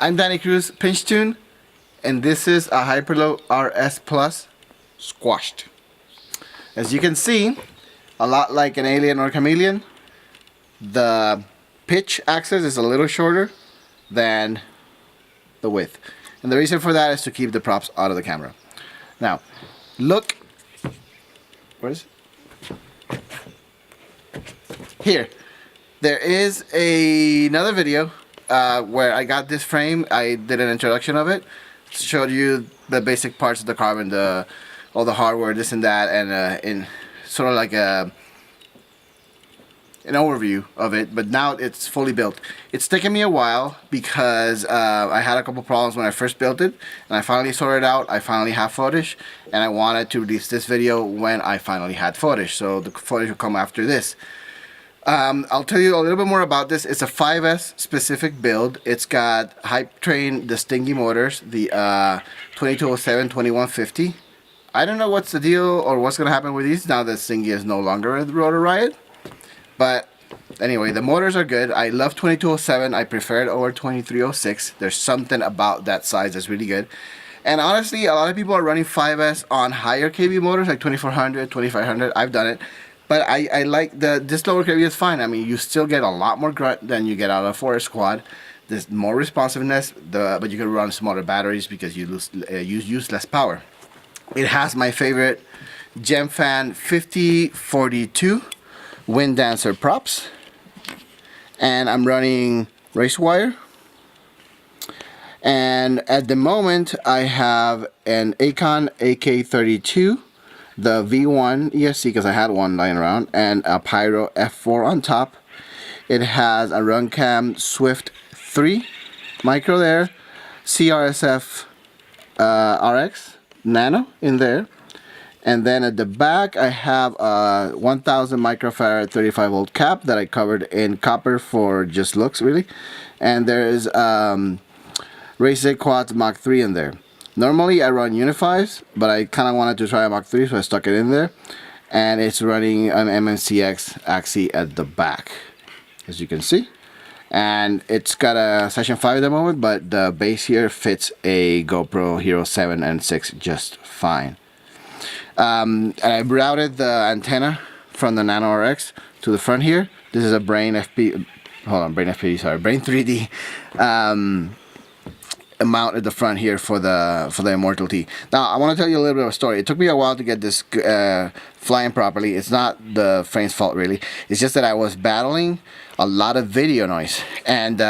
I'm Danny Cruz, PinchTune, and this is a Hyperlow RS Plus squashed. As you can see, a lot like an Alien or Chameleon, the pitch axis is a little shorter than the width. And the reason for that is to keep the props out of the camera. Now, look, where is it? Here. There is another video where I got this frame. I did an introduction of it, showed you the basic parts of the carbon, all the hardware, this and that, and in sort of like an overview of it. But now it's fully built. It's taken me a while because I had a couple problems when I first built it, and I finally sorted it out. I finally have footage, and I wanted to release this video when I finally had footage, so the footage will come after this. I'll tell you a little bit more about this. It's a 5S specific build. It's got Hype Train, the Stingy motors, the 2207, 2150. I don't know what's the deal or what's going to happen with these now that Stingy is no longer a Rotor Riot. But anyway, the motors are good. I love 2207. I prefer it over 2306. There's something about that size that's really good. And honestly, a lot of people are running 5S on higher kV motors like 2400, 2500. I've done it. But I like this lower kV is fine. I mean, you still get a lot more grunt than you get out of a 4S quad. There's more responsiveness, but you can run smaller batteries because you use less power. It has my favorite Gemfan 5042 Wind Dancer props, and I'm running race wire. And at the moment, I have an Ahhh AK32. The V1 ESC, because I had one lying around, and a Pyro F4 on top. It has a Runcam Swift 3 micro there, CRSF RX Nano in there, and then at the back I have a 1000 microfarad 35 volt cap that I covered in copper for just looks really, and there is Race Quads Mach 3 in there. Normally I run Unifies, but I kind of wanted to try a Mach 3, so I stuck it in there. And it's running an MNCX Axie at the back, as you can see. And it's got a Session 5 at the moment, but the base here fits a GoPro Hero 7 and 6 just fine. And I routed the antenna from the Nano RX to the front here. This is a Brain 3D. Mount at the front here for the Immortality. Now I want to tell you a little bit of a story. It took me a while to get this flying properly. It's not the frame's fault really. It's just that I was battling a lot of video noise, and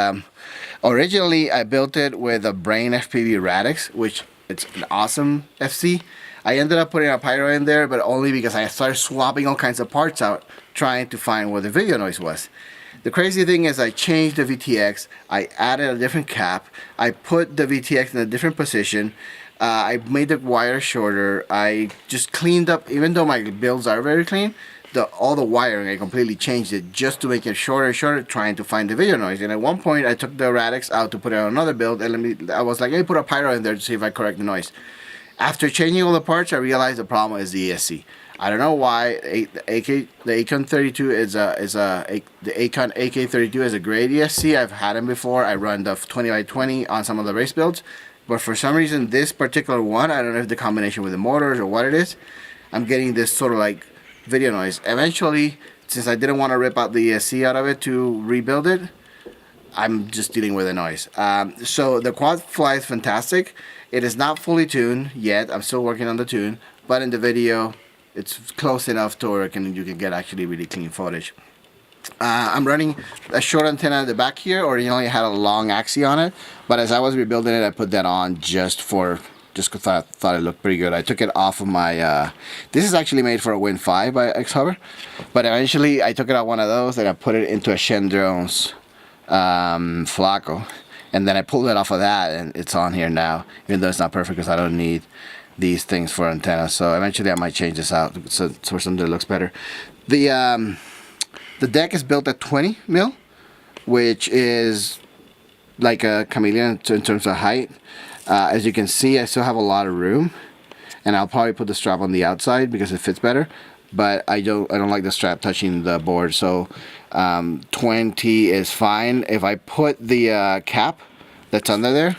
originally I built it with a Brain FPV Radix, which it's an awesome FC. I ended up putting a Pyro in there, but only because I started swapping all kinds of parts out trying to find where the video noise was. The crazy thing is I changed the VTX, I added a different cap, I put the VTX in a different position, I made the wire shorter, I just cleaned up, even though my builds are very clean, all the wiring, I completely changed it just to make it shorter and shorter, trying to find the video noise. And at one point I took the Radix out to put it on another build, and I was like, let me put a Pyro in there to see if I correct the noise. After changing all the parts, I realized the problem is the ESC. I don't know why the Ahhh 32 is the Ahhh AK32 is a great ESC. I've had them before. I run the 20x20 on some of the race builds, but for some reason this particular one, I don't know if the combination with the motors or what it is, I'm getting this sort of like video noise. Eventually, since I didn't want to rip out the ESC out of it to rebuild it, I'm just dealing with the noise. So the quad flies fantastic. It is not fully tuned yet. I'm still working on the tune, but in the video it's close enough to where you can get actually really clean footage. I'm running a short antenna at the back here. Originally I had a long Axie on it, but as I was rebuilding it I put that on just because I thought it looked pretty good. I took it off of my this is actually made for a Win 5 by X-Hover, but eventually I took it out one of those and I put it into a Shendrone's Flaco, and then I pulled it off of that and it's on here now, even though it's not perfect because I don't need these things for antennas. So eventually I might change this out so for something that looks better. The deck is built at 20 mil, which is like a Chameleon in terms of height. As you can see, I still have a lot of room, and I'll probably put the strap on the outside because it fits better, but I don't like the strap touching the board, so 20 is fine. If I put the cap that's under there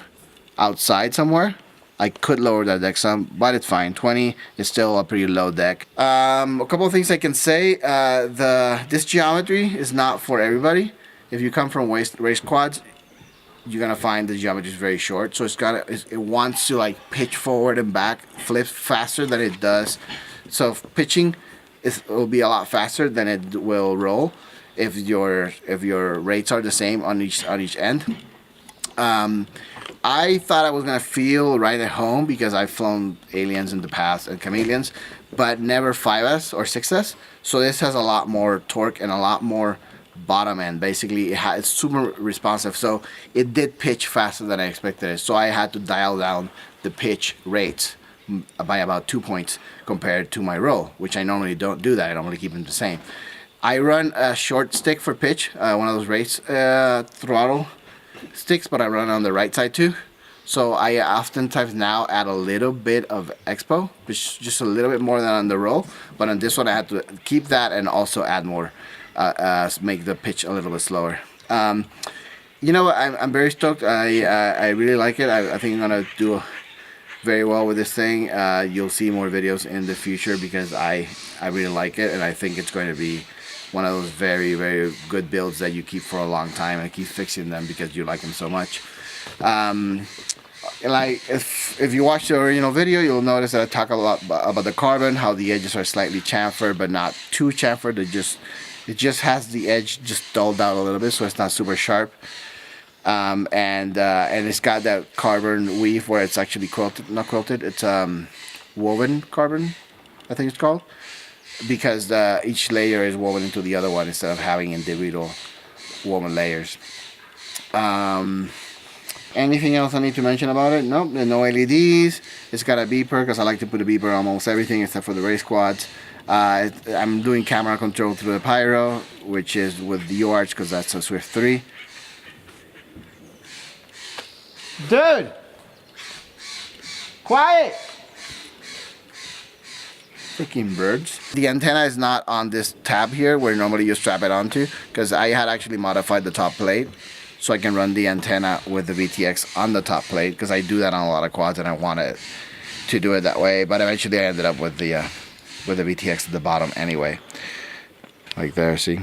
outside somewhere, I could lower that deck some, but it's fine. 20 is still a pretty low deck. A couple of things I can say. This geometry is not for everybody. If you come from race quads, you're gonna find the geometry is very short. So it wants to like pitch forward and back, flip faster than it does. So pitching will be a lot faster than it will roll if your rates are the same on each end. I thought I was gonna feel right at home because I've flown Aliens in the past and Chameleons, but never 5S or 6S. So this has a lot more torque and a lot more bottom end. Basically, it's super responsive. So it did pitch faster than I expected it. So I had to dial down the pitch rates by about 2 points compared to my roll, which I normally don't do that. I normally keep them the same. I run a short stick for pitch, one of those race throttle sticks, but I run on the right side too. So I oftentimes now add a little bit of expo, which is just a little bit more than on the roll. But on this one I had to keep that and also add more, make the pitch a little bit slower. You know what, I'm very stoked. I really like it. I think I'm gonna do very well with this thing. You'll see more videos in the future because I really like it, and I think it's going to be one of those very, very good builds that you keep for a long time and keep fixing them because you like them so much. Like if you watch the original video, you'll notice that I talk a lot about the carbon, how the edges are slightly chamfered but not too chamfered. It just has the edge just dulled out a little bit, so it's not super sharp. And it's got that carbon weave where it's actually quilted, not quilted, it's woven carbon, I think it's called, because each layer is woven into the other one instead of having individual woven layers. Anything else I need to mention about it? Nope, there's no LEDs. It's got a beeper because I like to put a beeper on almost everything except for the race quads. I'm doing camera control through the Pyro, which is with the UARTs because that's a Swift 3. Dude! Quiet! Freaking birds. The antenna is not on this tab here where normally you strap it onto, because I had actually modified the top plate so I can run the antenna with the VTX on the top plate, because I do that on a lot of quads and I wanted to do it that way, but eventually I ended up with the VTX at the bottom anyway. Like there, see?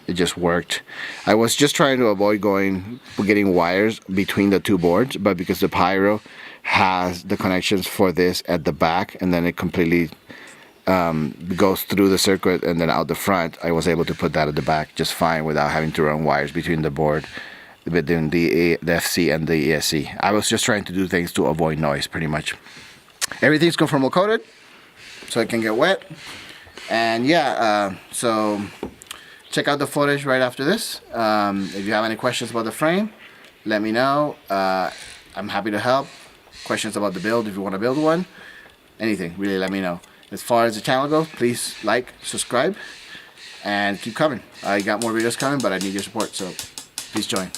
It just worked. I was just trying to avoid getting wires between the two boards, but because the Pyro has the connections for this at the back and then it completely goes through the circuit and then out the front, I was able to put that at the back just fine without having to run wires between the board, between the FC and the ESC. I was just trying to do things to avoid noise pretty much. Everything's conformal coated so it can get wet. And yeah, so check out the footage right after this. If you have any questions about the frame, let me know. I'm happy to help. Questions about the build, if you want to build one, anything, really let me know. As far as the channel goes, please like, subscribe, and keep coming. I got more videos coming, but I need your support, so please join.